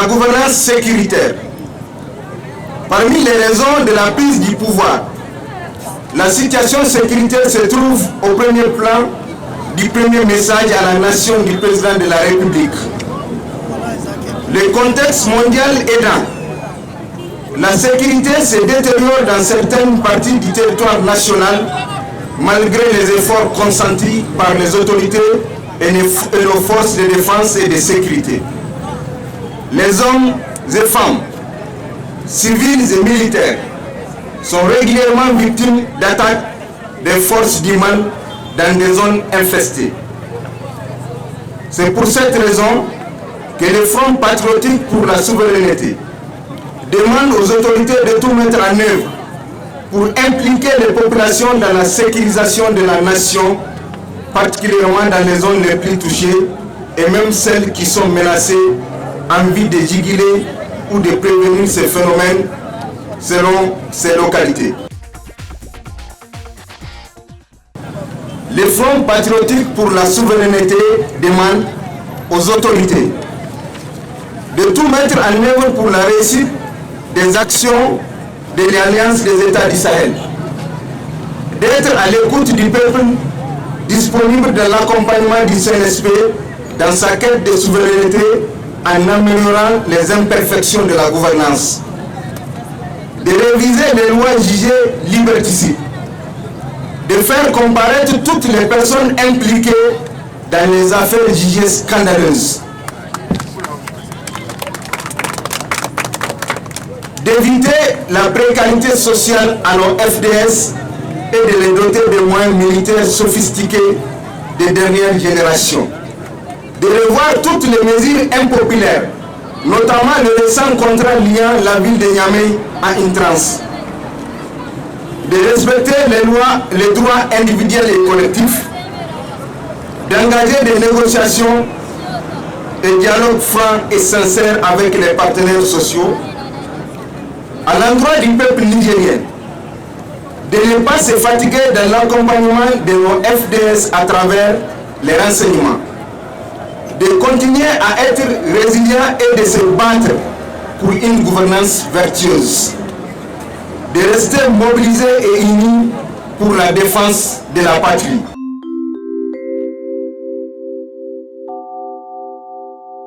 la gouvernance sécuritaire. Parmi les raisons de la prise du pouvoir, la situation sécuritaire se trouve au premier plan du premier message à la nation du président de la République. Le contexte mondial aidant, la sécurité se détériore dans certaines parties du territoire national malgré les efforts consentis par les autorités et nos forces de défense et de sécurité. Les hommes et femmes, civils et militaires, sont régulièrement victimes d'attaques des forces du mal dans des zones infestées. C'est pour cette raison que le Front patriotique pour la souveraineté demande aux autorités de tout mettre en œuvre pour impliquer les populations dans la sécurisation de la nation, particulièrement dans les zones les plus touchées et même celles qui sont menacées en vue de juguler ou de prévenir ces phénomènes selon ces localités. Le Front patriotique pour la souveraineté demande aux autorités de tout mettre en œuvre pour la réussite des actions de l'Alliance des États du Sahel, d'être à l'écoute du peuple, disponible dans l'accompagnement du CNSP dans sa quête de souveraineté en améliorant les imperfections de la gouvernance, de réviser les lois jugées liberticides, de faire comparaître toutes les personnes impliquées dans les affaires jugées scandaleuses, d'éviter la précarité sociale à nos FDS et de les doter de moyens militaires sophistiqués des dernières générations, de revoir toutes les mesures impopulaires, notamment le récent contrat liant la ville de Niamey à Intrans, de respecter les droits individuels et collectifs, d'engager des négociations et dialogues francs et sincères avec les partenaires sociaux, à l'endroit du peuple nigérien, de ne pas se fatiguer dans l'accompagnement de nos FDS à travers les renseignements, de continuer à être résilients et de se battre pour une gouvernance vertueuse, de rester mobilisés et unis pour la défense de la patrie.